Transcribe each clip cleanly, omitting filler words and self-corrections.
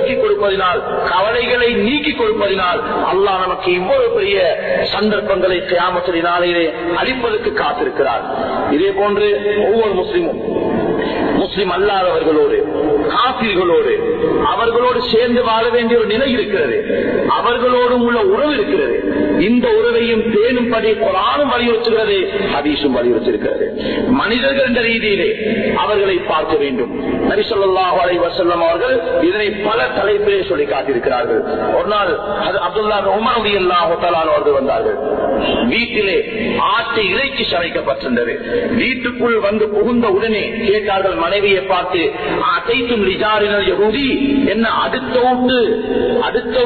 போக்கி கொடுப்பதினால், கவலைகளை நீக்கி கொடுப்பதினால் அல்லாஹ் நமக்கு இவ்வளவு பெரிய சந்தர்ப்பங்களை கியாமத்துடைய நாளிலே அளிப்பதற்கு காத்திருக்கிறார். இதே போன்று ஒவ்வொரு முஸ்லிமும் முஸ்லிம் அல்லாதவர்களோடு, காபிர்களோடு, அவர்களோடு சேர்ந்து வாழ வேண்டிய ஒரு நிலை இருக்கிறது. அவர்களோடும் உள்ள உறவு இருக்கிறது. இந்த உறவையும் பேணும்படி குர்ஆனும் வலியுறுத்துகிறது, ஹதீஸும் வலியுறுத்திருக்கிறது. மனிதர்கள் என்ற ரீதியிலே அவர்களை பார்க்க வேண்டும். நபி ஸல்லல்லாஹு அலைஹி வஸல்லம் அவர்கள் இதனை பல தலைப்பிலே சொல்லி காட்டியிருக்கிறார்கள். ஒரு நாள் அப்துல்லாஹ் பின் உமர் ரலியல்லாஹு தஆலா அவர்கள் வந்தார்கள். வீட்டிலே ஆட்டு இறைச்சி சமைக்கப்பட்டிருந்தது. வீட்டுக்குள் வந்து புகுந்த உடனே கேட்டார்கள் மனைவியை பார்த்து, அதைத்தும் லிஜாரினல் யஹூதி, என்ன அடுத்த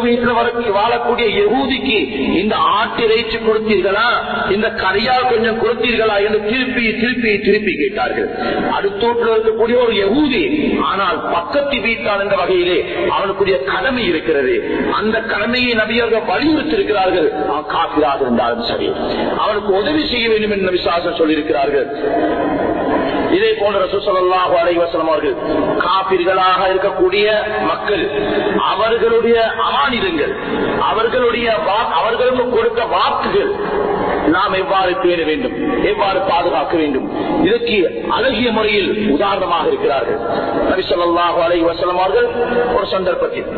வீட்டில் வாழக்கூடிய யஹூதிக்கு இந்த ஆட்டு இறைச்சி கொடுத்தீர்களா, இந்த கரியால் கொஞ்சம் கொடுத்தீர்களா என்று திருப்பி திருப்பி திருப்பி கேட்டார்கள். அடுத்த வீட்டில் இருக்கக்கூடிய ஒரு யஹூதி, ஆனால் பக்கத்து வீட்டால் என்ற வகையிலே அவனுக்குரிய கடமை இருக்கிறது. அந்த கடமையை நபியர்கள் வலியுறுத்தியிருக்கிறார்கள். காபிராக இருந்தாலும் சரி, அவனுக்கு உதவி செய்ய வேண்டும் என்று விசுவாசம் சொல்லியிருக்கிறார்கள். இதே போன்ற ரசூல் ஸல்லல்லாஹு அலைஹி வஸல்லம் அவர்கள் காபிர்களாக இருக்கக்கூடிய மக்கள், அவர்களுடைய அமானிதங்கள், அவர்களுக்கு கொடுத்த வாக்குகள் நாம் எவ்வாறு பேண வேண்டும், எவ்வாறு பாதுகாக்க வேண்டும், இதற்கு அழகிய முறையில் உதாரணமாக இருக்கிறார்கள். நபி ஸல்லல்லாஹு அலைஹி வஸல்லம் அவர்கள் ஒரு சந்தர்ப்பத்தில்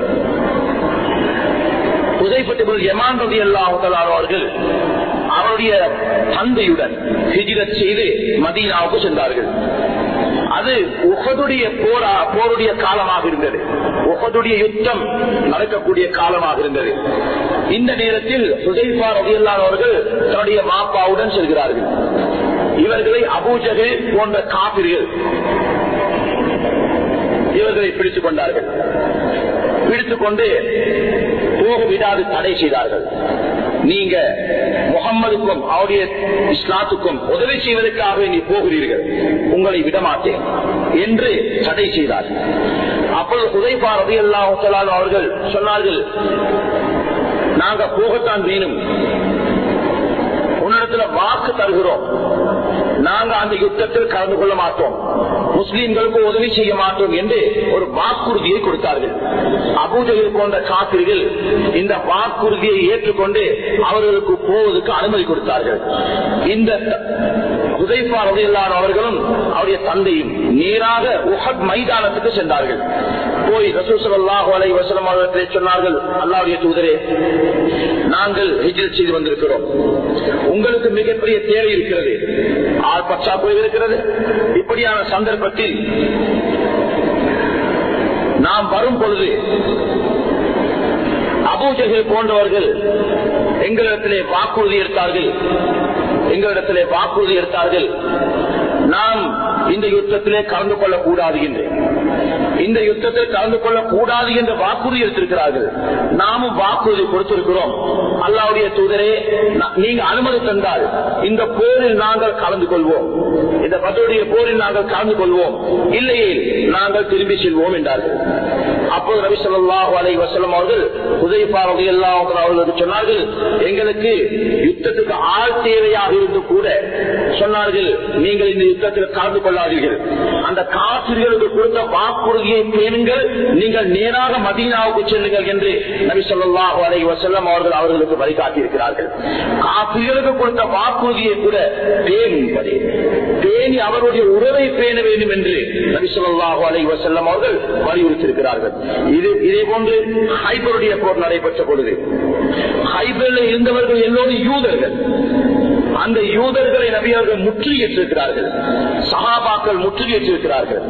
ஹுதைஃபா இப்னு யமான் ரலியல்லாஹு தஆலா அவர்கள் அவருடைய தந்தையுடன் ஹிஜ்ரத் செய்து மதீனாவுக்கு சென்றார்கள். அது உஹதுடைய போருடைய காலமாக இருந்தது. உஹதுடைய யுத்தம் நடக்கக்கூடிய காலமாக இருந்தது. இந்த நேரத்தில் ஹுதைஃபா ரலியல்லாஹு அவர்கள் தன்னுடைய மாப்பாவுடன் செல்கிறார்கள். இவர்களை அபூஜஹல் போன்ற காபிர்கள் இவர்களை பிடித்துக் கொண்டார்கள். பிடித்துக்கொண்டு போக விடாது தடை செய்தார்கள். நீங்க முகம்மதுக்கும் அவருடைய இஸ்லாத்துக்கும் உதவி செய்வதற்காக நீ போகிறீர்கள், உங்களை விடமாட்டேன் என்று தடை செய்தார்கள். அப்பொழுது ஹுதைஃபா ரலியல்லாஹு தஆலா அவர்கள் சொன்னார்கள், நாங்க போகத்தான் வேணும், உன்னிடத்துல வாக்கு தருகிறோம், நாங்க அந்த யுத்தத்தில் கலந்து கொள்ள மாட்டோம், முஸ்லிம்களுக்கு உதவி செய்ய மாட்டோம் என்று ஒரு வாக்குறுதியை கொடுத்தார்கள். அபூஜஹல் போன்ற காபிர்கள் இந்த வாக்குறுதியை ஏற்றுக்கொண்டு அவர்களுக்கு போவதற்கு அனுமதி கொடுத்தார்கள். இந்த ஹுதைஃபா ரலியல்லாஹு அவர்களும் அவருடைய தந்தையும் நேராக உஹத் மைதானத்துக்கு சென்றார்கள். போய் ரசூல் ஸல்லல்லாஹு அலைஹி வஸல்லம் அவர்களிடத்திலே சொன்னார்கள், அல்லாஹ்வுடைய தூதரே, நாங்கள் ஹிஜ்ரத் செய்து வந்திருக்கிறோம், உங்களுக்கு மிகப்பெரிய தேவை இருக்கிறது, ஆள் பற்றாக்குறை இருக்கிறது. இப்படியான சந்தர்ப்பத்தில் நாம் வரும் பொழுது அபூஜஹல் போன்றவர்கள் எங்களிடத்திலே வாக்குறுதி எடுத்தார்கள், நாம் இந்த யுத்தத்திலே கலந்து கொள்ளக்கூடாது என்று, இந்த யுத்தத்தில் கலந்து கொள்ளக்கூடாது என்று வாக்குறுதி எடுத்திருக்கிறார்கள். நாமும் வாக்குறுதி கொடுத்திருக்கிறோம், அல்லாஹ்வுடைய தூதரே, நீங்க அனுமதி தந்தால் இந்த போரில் நாங்கள் கலந்து கொள்வோம், இந்த பத்ருடைய போரில் நாங்கள் கலந்து கொள்வோம், இல்லையே நாங்கள் திரும்பி செல்வோம் என்றார்கள். அப்போது நபி ஸல்லல்லாஹு அலைஹி வஸல்லம் அவர்கள் ஹுதைஃபா ரலியல்லாஹு அன்ஹு அவர்களுக்கு சொன்னார்கள், எங்களுக்கு யுத்தத்துக்கு ஆள் தேவையாக இருந்து கூட சொன்னார்கள், நீங்கள் இந்த யுத்தத்தில் கலந்து கொள்ளாதீர்கள், அந்த காபிர்களுக்கு கொடுத்த வாக்குறுதியை பேணுங்கள், நீங்கள் நேராக மதீனாவுக்கு செல்லுங்கள் என்று நபி ஸல்லல்லாஹு அலைஹி வஸல்லம் அவர்கள் அவர்களுக்கு வழிகாட்டியிருக்கிறார்கள். காபிர்களுக்கு கொடுத்த வாக்குறுதியை கூட பேணும்படி, பேணி அவருடைய உறவை பேண வேண்டும் என்று நபி ஸல்லல்லாஹு அலைஹி வஸல்லம் அவர்கள் வலியுறுத்தியிருக்கிறார்கள். இதே போன்று ஹைபருடைய போர் நடைபெற்ற பொழுது ஹைபரில் இருந்தவர்கள் எல்லோரும் யூதர்கள். அந்த யூதர்களை நபி அவர்கள் முற்றுகையிட்டிருக்கிறார்கள், சஹாபாக்கள் முற்றுகையிட்டிருக்கிறார்கள்.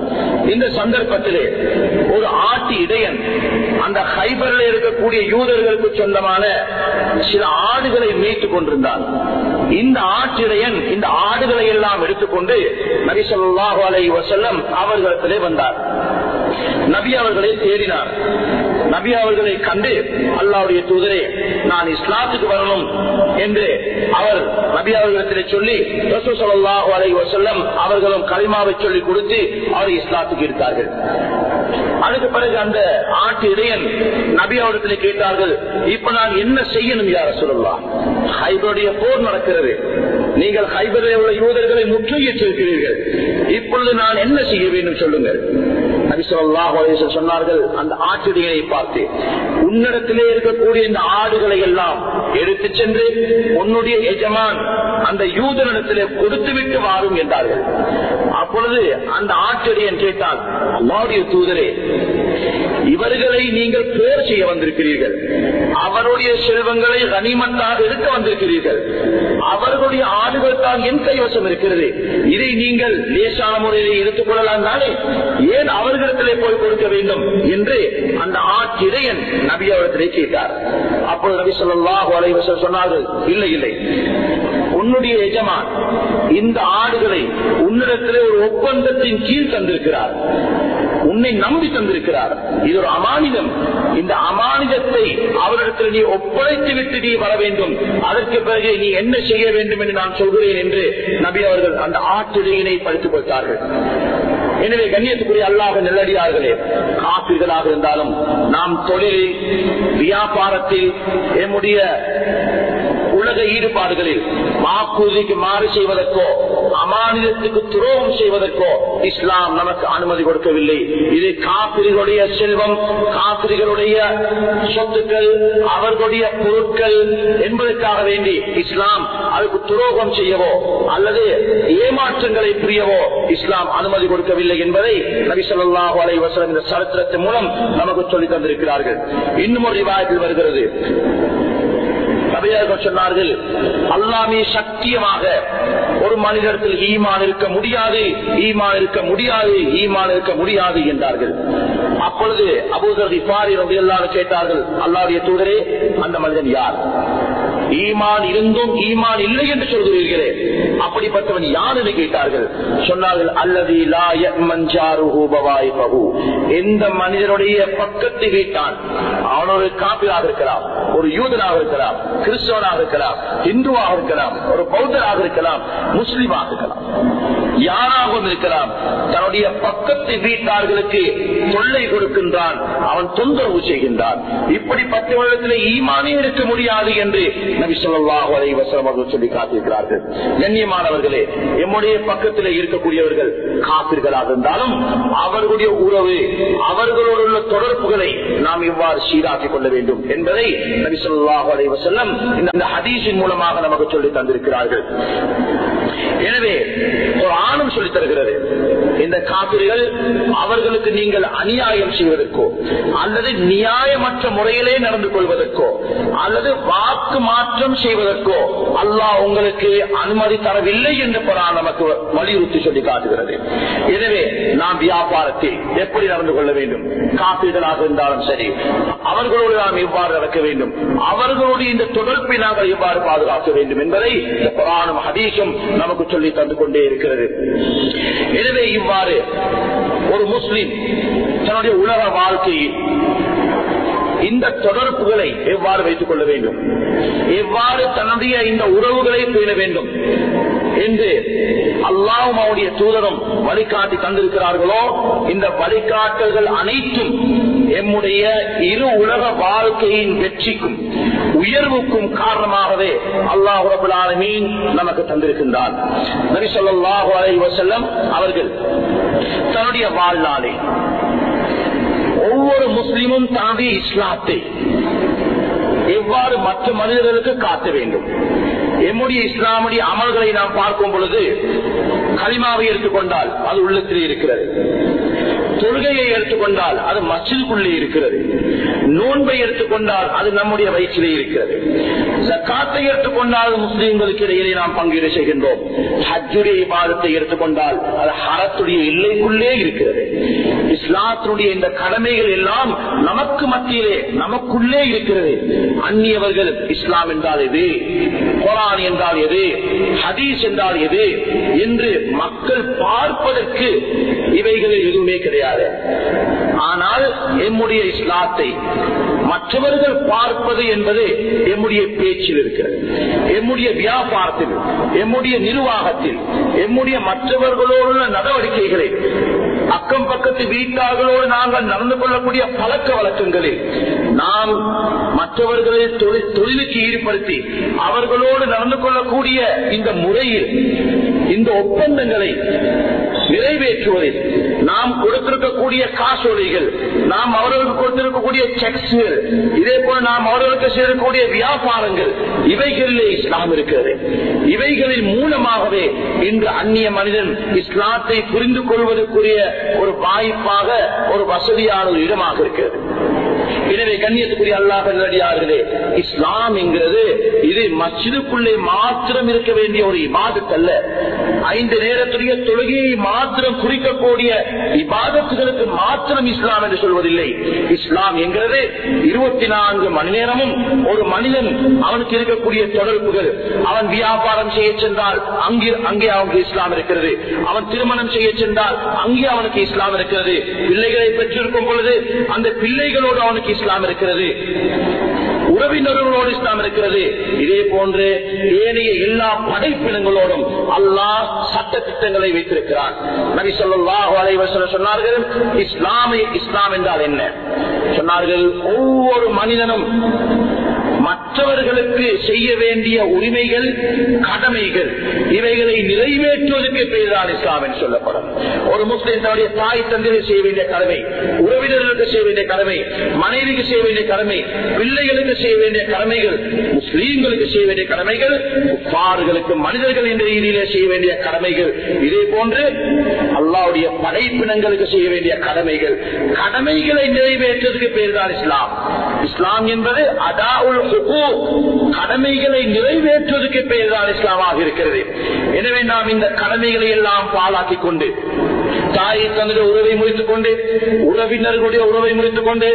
இந்த சந்தர்ப்பத்திலே ஒரு ஆட்டு இடையன் அந்த ஹைபரில் இருக்கக்கூடிய யூதர்களுக்கு சொந்தமான சில ஆடுகளை மீட்டுக் கொண்டிருந்தான். இந்த ஆட்டிடையன் இந்த ஆடுகளை எல்லாம் எடுத்துக்கொண்டு நபி ஸல்லல்லாஹு அலைஹி வஸல்லம் அவர்களிடத்திலே வந்தார். நபி அவர்களை தேடினார். நபி அவர்களை கண்டு, அல்லாஹ்வுடைய தூதரே, நான் இஸ்லாத்துக்கு வரணும் என்று அவர் நபி அவர்களிடத்திலே சொல்லி ரசூல் ஸல்லல்லாஹு அலைஹி வஸல்லம் அவர்களும் கலிமாவை சொல்லி கொடுத்து அவரை இஸ்லாத்துக்கு எடுத்தார்கள். அதுக்கு பிறகு அந்த ஆட்டு இடையன் நபி அவர்களிடத்திலே கேட்டார்கள், இப்ப நான் என்ன செய்யணும் யா ரசூலல்லாஹ்? ஹைபருடைய போர் நடக்கிறது, நீங்கள் ஹைபரில் உள்ள யூதர்களை முற்றுகையிட்டிருக்கிறீர்கள், இப்பொழுது நான் என்ன செய்ய வேண்டும் சொல்லுங்கள். நபி ஸல்லல்லாஹு அலைஹி வஸல்லம் சொன்னார்கள், அந்த ஆட்டுடையை பார்த்து, உன்னிடத்திலே இருக்கக்கூடிய இந்த ஆடுகளை எல்லாம் எடுத்து சென்று உன்னுடைய எஜமான் அந்த யூதனிடத்திலே கொடுத்து விட்டு வாரும் என்றார்கள். அப்பொழுது அந்த ஆட்டுடையன் கேட்டான், அல்லாஹ்வுடைய தூதரே, இவர்களை நீங்கள் போர் செய்ய வந்திருக்கிறீர்கள், அவருடைய செல்வங்களை கனிமத்தாக எடுக்க வந்திருக்கிறீர்கள், அவர்களுடைய ஆடுகள் தான் என் கைவசம் இருக்கிறது, இதை நீங்கள் லேசான முறையில் எடுத்துக் கொள்ளலாம் தானே, ஏன் அவர்களிடத்திலே போய் கொடுக்க வேண்டும் என்று அந்த ஆட்டிடையன் நபி அவர்களிடத்திலே கேட்டார். அப்பொழுது நபி ஸல்லல்லாஹு அலைஹி வஸல்லம் சொன்னார்கள், இல்லை இல்லை, உன்னுடைய எஜமான் இந்த ஆடுகளை உன்னிடத்திலே ஒரு ஒப்பந்தத்தின் கீழ் தந்திருக்கிறார், உன்னை நம்பி தந்திருக்கிறார், இது ஒரு அமானிதம், இந்த அமானிதத்தை அவரிடத்தில் நீ ஒப்படைத்து விட்டு நீ வர வேண்டும், அதற்கு பிறகு நீ என்ன செய்ய வேண்டும் என்று நான் சொல்கிறேன் என்று நபி அவர்கள் அந்த ஆட்டுடையினை படித்துக் கொடுத்தார்கள். எனவே கண்ணியத்துக்குரிய அல்லாஹ் நல்லடியார்களே, காப்பீர்களாக இருந்தாலும் நாம் தொழிலில், வியாபாரத்தில், நம்முடைய உலக ஈடுபாடுகளில் வாக்குறுதிக்கு மாறு செய்வதற்கோ அமானிதத்துக்கு துரோகம் செய்வதற்கோ இஸ்லாம் நமக்கு அனுமதி கொடுக்கவில்லை. இது காபிர்களுடைய செல்வம், காபிர்களுடைய சொத்துக்கள், அவர்களுடைய பொருட்கள் என்பதற்காக வேண்டி இஸ்லாம் அதுக்கு துரோகம் செய்யவோ அல்லது ஏமாற்றங்களை புரியவோ இஸ்லாம் அனுமதி கொடுக்கவில்லை என்பதை நபி ஸல்லல்லாஹு அலைஹி வஸல்லம் இந்த சரித்திரத்தின் மூலம் நமக்கு சொல்லி தந்திருக்கிறார்கள். இன்னும் ஒரு ரிவாயத்தில் வருகிறது, நபியர்கள் சொன்னார்கள், அல்லாஹ்வே சத்தியமாக ஒரு மனிதத்தில் ஈமான் இருக்க முடியாது, ஈமான் இருக்க முடியாது, ஈமான் இருக்க முடியாது என்றார்கள். அப்பொழுது அபூ ذر கிஃபாரி ரலியல்லாஹு அன்ஹு கேட்டார்கள், அல்லாஹ்வுடைய தூதரே, அந்த மனிதன் யார்? ஈமான் இருந்தும் ஈமான் இல்லை என்று சொல்கிறீர்களே, அப்படிப்பட்டவன் யார் என்று கேட்டார்கள். சொன்னார்கள், அல்லதி லா யமன் ஜாருஹு பவாயிஃபஹு, எந்த மனிதனுடைய பக்கத்து வீட்டான், அவன் ஒரு காபிராக இருக்கலாம், ஒரு யூதனாக இருக்கலாம், கிறிஸ்தவனாக இருக்கலாம், இந்துவாக இருக்கலாம், ஒரு பௌத்தராக இருக்கலாம், முஸ்லிமாக இருக்கலாம், யாராகவும் இருக்கலாம், தன்னுடைய பக்கத்து வீட்டார்களுக்கு தொல்லை கொடுக்கின்றான், அவன் தொந்தரவு செய்கின்றான், இப்படிப்பட்டவர்களிடத்தில் ஈமானே இருக்க முடியாது என்று நபி ஸல்லல்லாஹு அலைஹி வஸல்லம் அவர்கள் சொல்லி காட்டியிருக்கிறார்கள். கண்ணியமானவர்களே, நம்முடைய பக்கத்தில் இருக்கக்கூடியவர்கள் காபிர்களாக இருந்தாலும் அவர்களுடைய உறவு, அவர்களோடு உள்ள தொடர்புகளை நாம் இவ்வாறு சீராக்கிக் கொள்ள வேண்டும் என்பதை நபி ஸல்லல்லாஹு அலைஹி வஸல்லம் இந்த ஹதீஸின் மூலமாக நமக்கு சொல்லி தந்திருக்கிறார்கள். எனவே குர்ஆனும் சொல்லித் தருகிறது, இந்த காபிர்கள் அவர்களுக்கு நீங்கள் அநியாயம் செய்வதற்கோ அல்லது நியாயமற்ற முறையிலே நடந்து கொள்வதற்கோ அல்லது வாக்கு மாற்றம் செய்வதற்கோ அல்லாஹ் உங்களுக்கு அனுமதி தரவில்லை என்று குர்ஆன் நமக்கு வலியுறுத்தி சொல்லி காட்டுகிறது. எனவே நாம் வியாபாரத்தில் எப்படி நடந்து கொள்ள வேண்டும், காபிர்களாக இருந்தாலும் சரி, அவர்களோடு நாம் எவ்வாறு நடக்க வேண்டும், அவர்களுடைய இந்த தொடர்பை நாங்கள் எவ்வாறு பாதுகாக்க வேண்டும் என்பதை இந்த குர்ஆனும் ஹதீஸும் நமக்கு சொல்லி தந்து கொண்டே இருக்கிறது. எனவே இவ்வாறு ஒரு முஸ்லிம் தன்னுடைய உலக வாழ்க்கையில் இந்த தொடர்புகளை எவ்வாறு வைத்துக் கொள்ள வேண்டும், எவ்வாறு தன்னுடைய இந்த உறவுகளை பேண வேண்டும் என்று அல்லாஹ்வும் அவருடைய தூதரும் வழிகாட்டி தந்திருக்கிறார்களோ, இந்த வழிகாட்டல்கள் அனைத்தும் எம்முடைய இரு உலக வாழ்க்கையின் வெற்றிக்கும் உயர்வுக்கும் காரணமாகவே அல்லாஹ் ரப்பல் ஆலமீன் நமக்கு தந்திருக்கின்றார். நபி ஸல்லல்லாஹு அலைஹி வஸல்லம் அவர்கள் தன்னுடைய வாழ்நாளை ஒவ்வொரு முஸ்லிமும் தன்னுடைய இஸ்லாத்தை எவ்வாறு மற்ற மனிதர்களுக்கு காட்ட வேண்டும், எம்முடைய இஸ்லாமுடைய அமல்களை நாம் பார்க்கும் பொழுது கலிமாவை எடுத்துக்கொண்டால் அது உள்ளத்திலே இருக்கிறது, தொழுகையை எடுத்துக்கொண்டால் அது மஸ்ஜிதுக்குள்ளே இருக்கிறது, நோன்பை எடுத்துக்கொண்டால் அது நம்முடைய வயிற்றிலே இருக்கிறது, ஜக்காத்தை எடுத்துக்கொண்டால் முஸ்லிம்களுக்கு இடையிலே நாம் பங்கீடு செய்கின்றோம், ஹஜ்ஜுடைய இபாதத்தை எடுத்துக்கொண்டால் அது ஹரத்துடைய எல்லைக்குள்ளே இருக்கிறது. இஸ்லாத்தினுடைய இந்த கடமைகள் எல்லாம் நமக்கு மத்தியிலே நமக்குள்ளே இருக்கிறது. அந்நியவர்கள் இஸ்லாம் என்றால் எது, குர்ஆன் என்றால் எது, ஹதீஸ் என்றால் எது என்று மக்கள் பார்ப்பதற்கு இவைகளில் எதுவுமே கிடையாது. ஆனால் எம்முடைய இஸ்லாத்தை மற்றவர்கள் பார்ப்பது என்பது எம்முடைய பேச்சில் இருக்கிறது, எம்முடைய வியாபாரத்தில், எம்முடைய நிர்வாகத்தில், எம்முடைய மற்றவர்களோடுள்ள நடவடிக்கைகளை, அக்கம் பக்கத்து வீட்டார்களோடு நாங்கள் நடந்து கொள்ளக்கூடிய பழக்க வழக்கங்களில் நாம் மற்றவர்களை தொழிலுக்கு ஈடுபடுத்தி அவர்களோடு நடந்து கொள்ளக்கூடிய இந்த முறையில் இந்த ஒப்பந்தங்களை நிறைவேற்றுவதில் நாம் கொடுத்திருக்கக்கூடிய காசோலைகள், நாம் அவர்களுக்கு கொடுத்திருக்கக்கூடிய செக்ஸ்கள், இதே போல நாம் அவர்களுக்கு செய்யக்கூடிய வியாபாரங்கள், இவைகளிலே இஸ்லாம் இருக்கிறது. இவைகளின் மூலமாகவே இன்று அந்நிய மனிதன் இஸ்லாத்தை புரிந்து கொள்வதற்குரிய ஒரு வாய்ப்பாக, ஒரு வசதியான ஒரு இடமாக இருக்கிறது. எனவே கண்ணியத்துக்குரிய அல்லாஹ் நல்லடியார்களே, இஸ்லாம் என்கிறது இது மஸ்ஜிதுக்குள்ளே மாத்திரம் இருக்க வேண்டிய ஒரு இபாதத் அல்ல. 5 நேரத்துடைய தொழுகையை மாத்திரம் குறிக்கக்கூடிய இபாதத்துகளுக்கு மாத்திரம் இஸ்லாம் என்று சொல்வதில்லை. இஸ்லாம் என்கிறது 24 மணி நேரமும் ஒரு மனிதன் அவனுக்கு இருக்கக்கூடிய தொடர்புகள், அவன் வியாபாரம் செய்ய சென்றால் அங்கே அவனுக்கு இஸ்லாம் இருக்கிறது, அவன் திருமணம் செய்ய சென்றால் அங்கே அவனுக்கு இஸ்லாம் இருக்கிறது, பிள்ளைகளை பெற்றிருக்கும் பொழுது அந்த பிள்ளைகளோடு அவனுக்கு இஸ்லாம் இருக்கிறது, உறவினர்களோடு இஸ்லாம் இருக்கிறது. இதே போன்று ஏனைய எல்லா படைப்பினங்களோடும் அல்லாஹ் சட்ட திட்டங்களை வைத்திருக்கிறான். நபி ஸல்லல்லாஹு அலைஹி வஸல்லம் சொன்னார்கள், இஸ்லாம் என்றால் என்ன சொன்னார்கள்? ஒவ்வொரு மனிதனும் மற்றவர்களுக்கு செய்ய வேண்டிய உரிமைகள், கடமைகள், இவைகளை நிறைவேற்றுவதற்கு பெயர்தான் இஸ்லாம் என்று சொல்லப்படும். ஒரு முஸ்லிம் தன்னுடைய தாய் தந்தையை செய்ய வேண்டிய கடமை, உறவினர்களுக்கு செய்ய வேண்டிய கடமை, மனைவிக்கு செய்ய வேண்டிய கடமை, பிள்ளைகளுக்கு செய்ய வேண்டிய கடமைகள், முஸ்லீம்களுக்கு செய்ய வேண்டிய கடமைகள், குஃபார்களுக்கு மனிதர்கள் என்ற ரீதியிலே செய்ய வேண்டிய கடமைகள், இதே போன்று அல்லாஹ்வுடைய படைப்பினங்களுக்கு செய்ய வேண்டிய கடமைகள், கடமைகளை நிறைவேற்றுவதற்கு பெயர்தான் இஸ்லாம். இஸ்லாம் என்பது அதாஉல் ஹுகூக், கடமைகளை நிறைவேற்றுவதற்கு பெயர்தான் இஸ்லாமாக இருக்கிறது. எனவே நாம் இந்த கடமைகளை எல்லாம் பாழாக்கிக் கொண்டு, தாய் தந்தைய உறவை முறித்துக் கொண்டு, உறவினர்களுடைய உறவை முறித்துக் கொண்டு,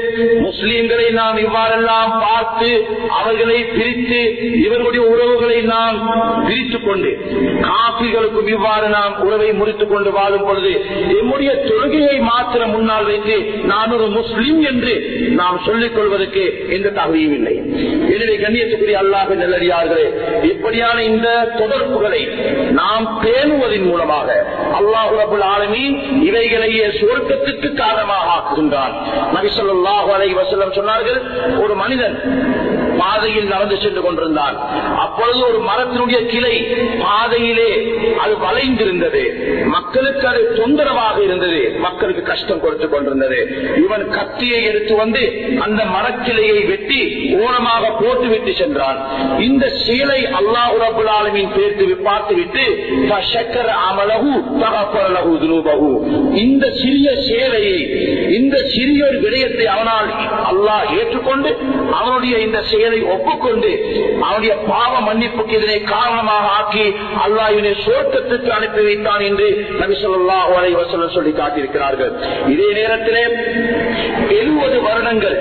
முஸ்லீம்களை நாம் இவ்வாறெல்லாம் பார்த்து அவர்களை பிரித்து இவர்களுடைய உறவுகளை நாம் பிரித்துக் கொண்டு, காபிர்களுக்கும் இவ்வாறு நாம் உறவை முறித்துக் கொண்டு வாழும் பொழுது நம்முடைய தொழுகையை மாத்திரம் முன்னால் வைத்து நான் ஒரு முஸ்லீம் என்று நாம் சொல்லிக் கொள்வதற்கு எந்த தகுதியும் இல்லை. எனவே கண்ணியத்துக்குரிய அல்லாஹ் நல்லடியார்களே, இப்படியான இந்த தொடர்புகளை நாம் பேணுவதன் மூலமாக அல்லாஹ் ரப்பல் ஆலமீன் இவைகளையே சுவர்க்கத்துக்கு காரணமாக ஆக்குகின்றான். நபி ஸல்லல்லாஹு அலைஹி வஸல்லம் சொன்னார்கள், ஒரு மனிதன் பாதையில் நடந்து சென்று கொண்டிருந்தான். அப்பொழுது ஒரு மரத்தினுடைய கிளை பாதையிலே அது வளைந்திருந்தது, மக்களுக்கு அது தொந்தரவாக இருந்தது, மக்களுக்கு கஷ்டம் கொடுத்துக் கொண்டிருந்தது. இவன் கத்தியை எடுத்து வந்து அந்த மரக்கிளையை வெட்டி ஓரமாக போட்டுவிட்டு சென்றான். இந்த செயலை அல்லாஹ் ரப்பல் ஆலமீன் பார்த்துவிட்டு இந்த சிறிய சேவையை, இந்த சிறிய ஒரு விடயத்தை அவனால் அல்லாஹ் ஏற்றுக்கொண்டு அவனுடைய இந்த செயலை ஒப்புக்கொண்டு அவனுடைய பாவ மன்னிப்புக்கு இதனை காரணமாக ஆக்கி அல்லாஹ் இவனை சொர்க்கத்துக்கு அனுப்பி வைத்தான் என்று நபி ஸல்லல்லாஹு அலைஹி வஸல்லம் சொல்லி காட்டியிருக்கிறார்கள். இதே நேரத்திலே 70 வருடங்கள்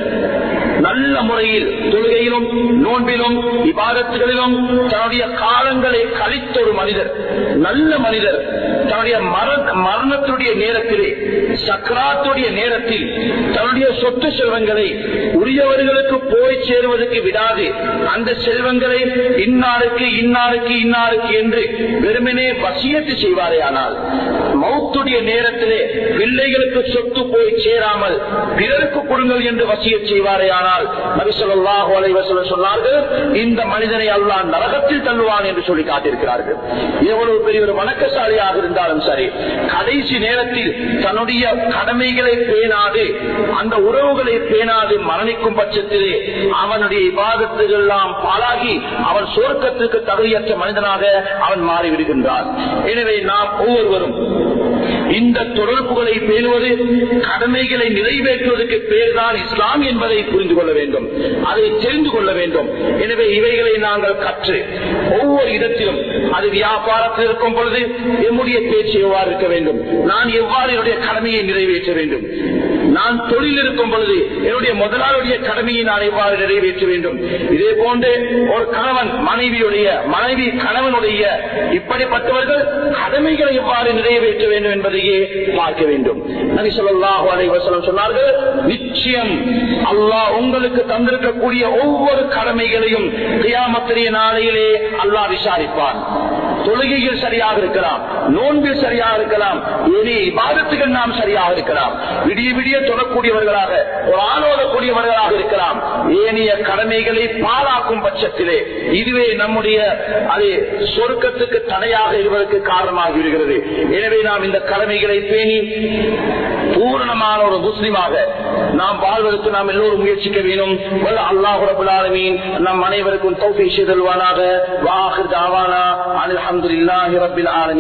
நல்ல முறையில் தொழுகையிலும் நோன்பிலும் இபாதத்துகளிலும் தன்னுடைய காலங்களை கழித்த ஒரு மனிதர், நல்ல மனிதர், தன்னுடைய மரணத்துடைய நேரத்திலே, சக்ராத்துடைய நேரத்தில் தன்னுடைய சொத்து செல்வங்களை உரியவர்களுக்கு போய் சேருவதற்கு விடாது அந்த செல்வங்களை இன்னாருக்கு இன்னாருக்கு இன்னாருக்கு என்று வெறுமனே வசியத்து செய்வாரே, ஆனால் மௌத்துடைய நேரத்திலே பிள்ளைகளுக்கு சொத்து போய் சேராமல் பிறருக்கு கொடுங்கள் என்று வசியத் செய்வாரே, ஆனால் நபி ஸல்லல்லாஹு அலைஹி வஸல்லம் சொன்னார்கள், இந்த மனிதனை அல்லாஹ் நரகத்தில் தள்ளுவான் என்று சொல்லி காட்டியிருக்கிறார்கள். எவ்வளவு பெரிய ஒரு வணக்கசாலியாக இருந்தாலும் சரி, கடைசி நேரத்தில் தன்னுடைய கடமைகளை பேணாது, அந்த உறவுகளை பேணாது மரணிக்கும் பட்சத்திலே அவனுடைய இபாதத்துகள் எல்லாம் பாழாகி அவன் சொர்க்கத்துக்கு தகுதியற்ற மனிதனாக அவன் மாறிவிடுகின்றான். எனவே நாம் ஒவ்வொருவரும் இந்த தொடர்புகளை பேணுவது, கடமைகளை நிறைவேற்றுவதற்கு பேர்தான் இஸ்லாம் என்பதை புரிந்து கொள்ள வேண்டும், அதை தெரிந்து கொள்ள வேண்டும். எனவே இவைகளை நாங்கள் கற்று ஒவ்வொரு இடத்திலும், அது வியாபாரத்தில் இருக்கும் பொழுது என்னுடைய பேச்சு எவ்வாறு இருக்க வேண்டும், நான் எவ்வாறு என்னுடைய கடமையை நிறைவேற்ற வேண்டும், நான் தொழில் இருக்கும் பொழுது என்னுடைய முதலாளியுடைய கடமையை நான் எவ்வாறு நிறைவேற்ற வேண்டும், இதே போன்று ஒரு கணவன் மனைவி கணவனுடைய இப்படிப்பட்டவர்கள் கடமைகளை எவ்வாறு நிறைவேற்ற வேண்டும் என்பதையே பார்க்க வேண்டும். நபி ஸல்லல்லாஹு அலைஹி வஸல்லம் சொன்னார்கள், நிச்சயம் அல்லாஹ் உங்களுக்கு தந்திருக்கக்கூடிய ஒவ்வொரு கடமைகளையும் கியாமத்துடைய நாளையிலே அல்லாஹ் விசாரிப்பான். தொழுகையில் சரியாக இருக்கலாம், நோன்பில் சரியாக இருக்கலாம், ஏனைய இபாதத்துகள் நாம் சரியாக இருக்கலாம், விடிய விடிய தொழக்கூடியவர்களாக, ஒரு ஆளோதக்கூடியவர்களாக இருக்கலாம், ஏனைய கடமைகளை பாழாக்கும் பட்சத்திலே இதுவே நம்முடைய அது சொர்க்கத்துக்கு தடையாக இருப்பதற்கு காரணமாகி விடுகிறது. எனவே நாம் இந்த கடமைகளை பேணி பூரணமான ஒரு முஸ்லிமாக நாம் வாழ்வதற்கு நாம் எல்லோரும் முயற்சிக்க வேண்டும். அல்லாஹ் ரப்பல் ஆலமீன் நம் அனைவருக்கும் தௌஃபீக் செய்தல்வானாக. வ ஆகிர் தஅவானா அல்ஹம்துலில்லாஹி ரப்பில் ஆலமீன்.